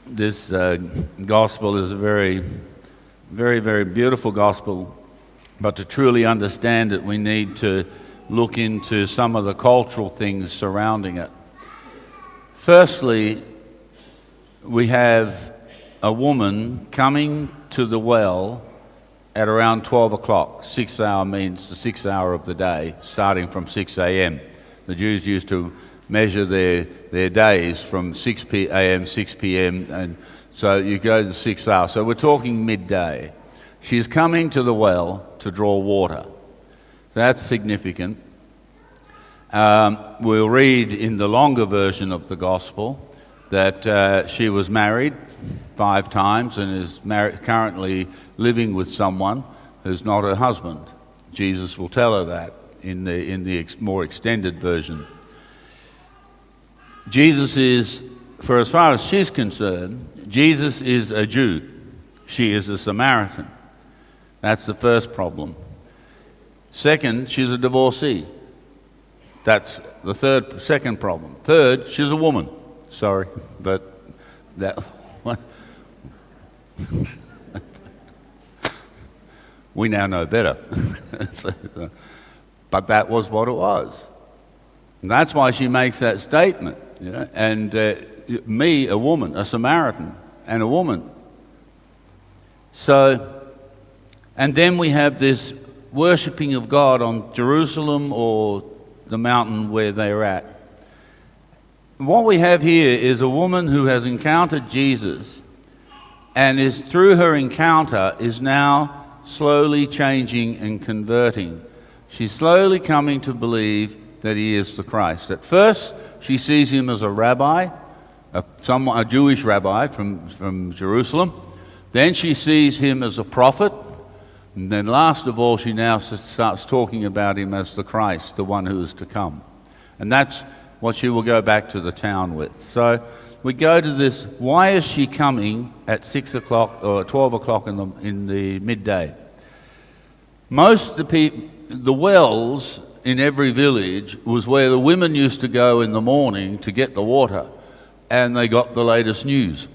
this gospel is a very, very, very beautiful gospel, but to truly understand it, we need to look into some of the cultural things surrounding it. Firstly, we have a woman coming to the well at around 12 o'clock. 6th hour means the 6th hour of the day, starting from 6 a.m. The Jews used to measure their days from 6 a.m., 6 p.m., and so you go to the 6th hour. So we're talking midday. She's coming to the well to draw water. That's significant. We'll read in the longer version of the gospel that she was married 5 times and is currently living with someone who's not her husband. Jesus will tell her that in the more extended version. Jesus is, for as far as she's concerned, Jesus is a Jew. She is a Samaritan. That's the first problem. Second, she's a divorcee. That's the second problem. Third, she's a woman. Sorry, but that one. We now know better. But that was what it was. And that's why she makes that statement. You know? And me, a woman, a Samaritan, and a woman. So, and then we have this worshipping of God on Jerusalem or the mountain where they're at. What we have here is a woman who has encountered Jesus and is through her encounter is now slowly changing and converting. She's slowly coming to believe that he is the Christ. At first, she sees him as a rabbi, a Jewish rabbi from Jerusalem. Then she sees him as a prophet. And then last of all, she now starts talking about him as the Christ, the one who is to come. And that's what she will go back to the town with. So we go to this, why is she coming at 6 o'clock or 12 o'clock in the midday? Most of the wells in every village was where the women used to go in the morning to get the water, and they got the latest news.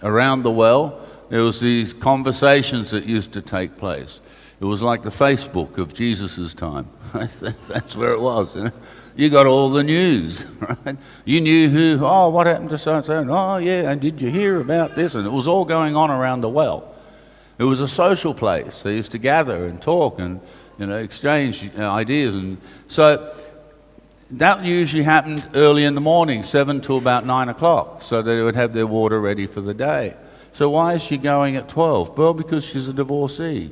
Around the well, there was these conversations that used to take place. It was like the Facebook of Jesus' time. That's where it was. You know? You got all the news, right? You knew what happened to so-and-so? Oh, yeah, and did you hear about this? And it was all going on around the well. It was a social place. They used to gather and talk and exchange ideas. And so that usually happened early in the morning, 7 to about 9 o'clock, so they would have their water ready for the day. So why is she going at 12? Well, because she's a divorcee.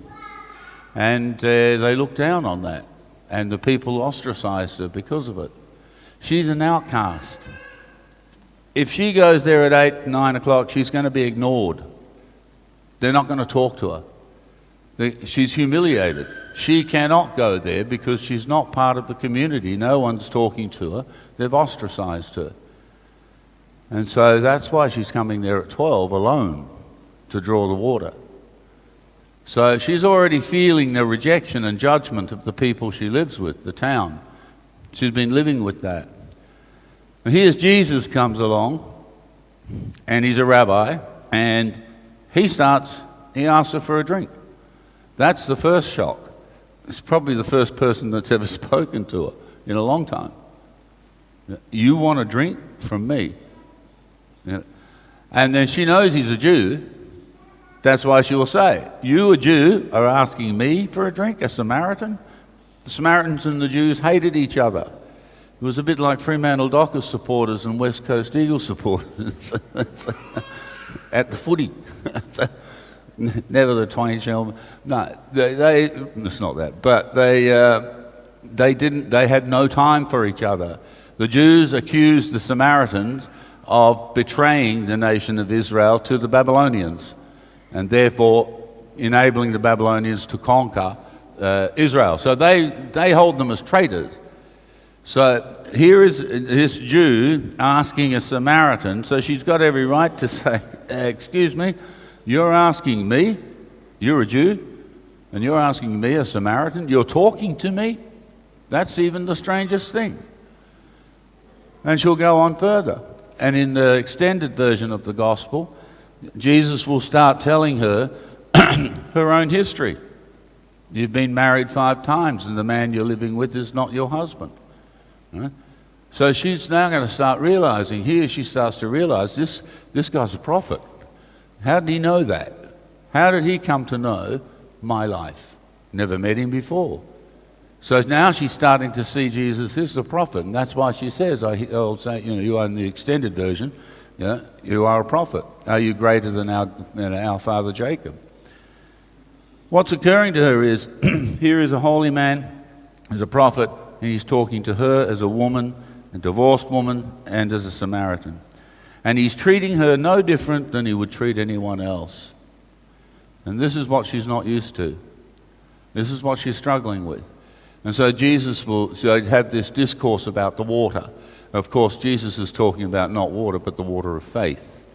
And they looked down on that. And the people ostracized her because of it. She's an outcast. If she goes there at 8, 9 o'clock, she's going to be ignored. They're not going to talk to her. She's humiliated. She cannot go there because she's not part of the community. No one's talking to her. They've ostracized her. And so that's why she's coming there at 12 alone to draw the water. So she's already feeling the rejection and judgment of the people she lives with, the town. She's been living with that. And here's Jesus comes along, and he's a rabbi, and he asks her for a drink. That's the first shock. It's probably the first person that's ever spoken to her in a long time. You want a drink from me? And then she knows he's a Jew. That's why she will say, you, a Jew, are asking me for a drink, a Samaritan? The Samaritans and the Jews hated each other. It was a bit like Fremantle Dockers supporters and West Coast Eagles supporters at the footy. Never the twain shall... No, it's not that. But they had no time for each other. The Jews accused the Samaritans of betraying the nation of Israel to the Babylonians, and therefore enabling the Babylonians to conquer Israel. So they hold them as traitors. So here is this Jew asking a Samaritan, so she's got every right to say, excuse me, you're asking me, you're a Jew, and you're asking me, a Samaritan, you're talking to me? That's even the strangest thing. And she'll go on further. And in the extended version of the gospel, Jesus will start telling her her own history. You've been married 5 times and the man you're living with is not your husband. Right? So she's now going to start realizing, here she starts to realize this guy's a prophet. How did he know that? How did he come to know my life? Never met him before. So now she's starting to see Jesus as a prophet, and that's why she says, I'll say, you are in the extended version, you are a prophet. Are you greater than our father Jacob? What's occurring to her is, here is a holy man, as a prophet, and he's talking to her as a woman, a divorced woman, and as a Samaritan. And he's treating her no different than he would treat anyone else. And this is what she's not used to. This is what she's struggling with. And so Jesus will have this discourse about the water. Of course, Jesus is talking about not water, but the water of faith.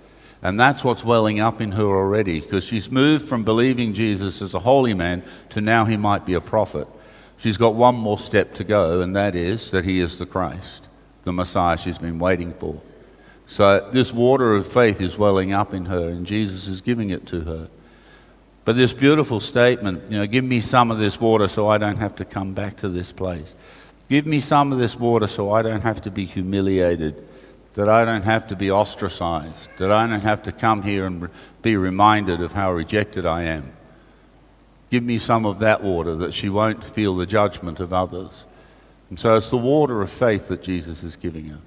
And that's what's welling up in her already, because she's moved from believing Jesus as a holy man to now he might be a prophet. She's got one more step to go, and that is that he is the Christ, the Messiah she's been waiting for. So this water of faith is welling up in her, and Jesus is giving it to her. But this beautiful statement, give me some of this water so I don't have to come back to this place. Give me some of this water so I don't have to be humiliated, that I don't have to be ostracized, that I don't have to come here and be reminded of how rejected I am. Give me some of that water that she won't feel the judgment of others. And so it's the water of faith that Jesus is giving her.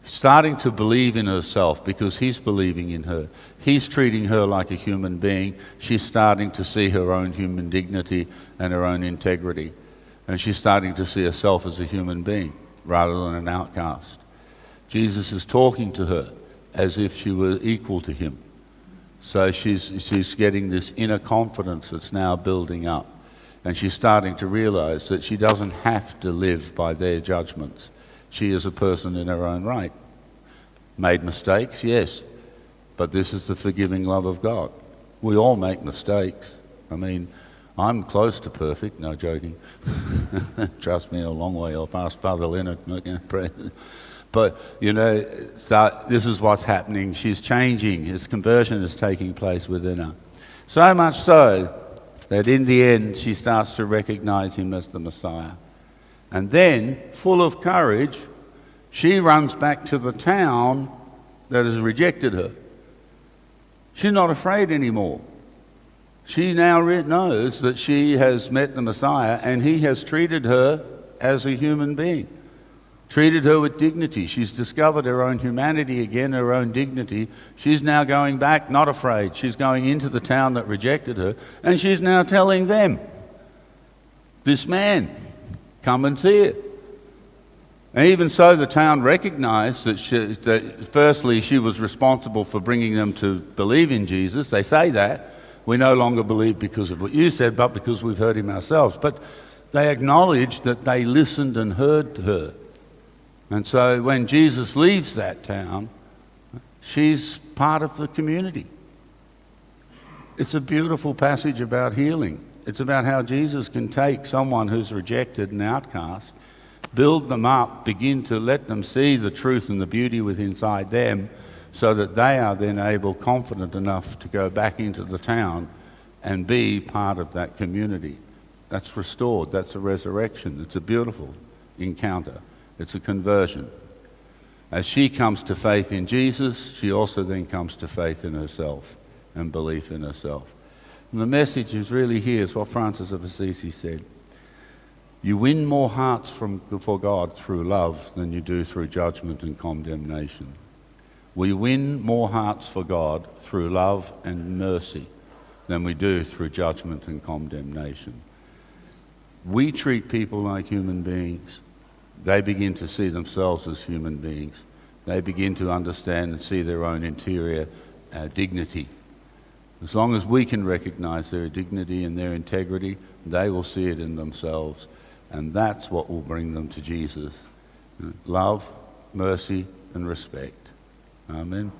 Starting to believe in herself because he's believing in her. He's treating her like a human being. She's starting to see her own human dignity and her own integrity. And she's starting to see herself as a human being rather than an outcast. Jesus is talking to her as if she were equal to him. So she's getting this inner confidence that's now building up. And she's starting to realize that she doesn't have to live by their judgments. She is a person in her own right. Made mistakes, yes, but this is the forgiving love of God. We all make mistakes. I mean, I'm close to perfect, no joking. Trust me, a long way off. Ask Father Leonard. But, so this is what's happening. She's changing. His conversion is taking place within her. So much so that in the end she starts to recognize him as the Messiah. And then, full of courage, she runs back to the town that has rejected her. She's not afraid anymore. She now knows that she has met the Messiah and he has treated her as a human being, treated her with dignity. She's discovered her own humanity again, her own dignity. She's now going back, not afraid. She's going into the town that rejected her, and she's now telling them, this man, come and see it. And even so, the town recognized that firstly she was responsible for bringing them to believe in Jesus. They say that. We no longer believe because of what you said, but because we've heard him ourselves. But they acknowledged that they listened and heard her. And so when Jesus leaves that town, she's part of the community. It's a beautiful passage about healing. It's about how Jesus can take someone who's rejected and outcast, build them up, begin to let them see the truth and the beauty within inside them, so that they are then able, confident enough to go back into the town and be part of that community. That's restored. That's a resurrection. It's a beautiful encounter. It's a conversion. As she comes to faith in Jesus, she also then comes to faith in herself and belief in herself. And the message is really here. It's what Francis of Assisi said. You win more hearts for God through love than you do through judgment and condemnation. We win more hearts for God through love and mercy than we do through judgment and condemnation. We treat people like human beings. They begin to see themselves as human beings. They begin to understand and see their own interior dignity. As long as we can recognize their dignity and their integrity, they will see it in themselves. And that's what will bring them to Jesus. Love, mercy, and respect. Amen.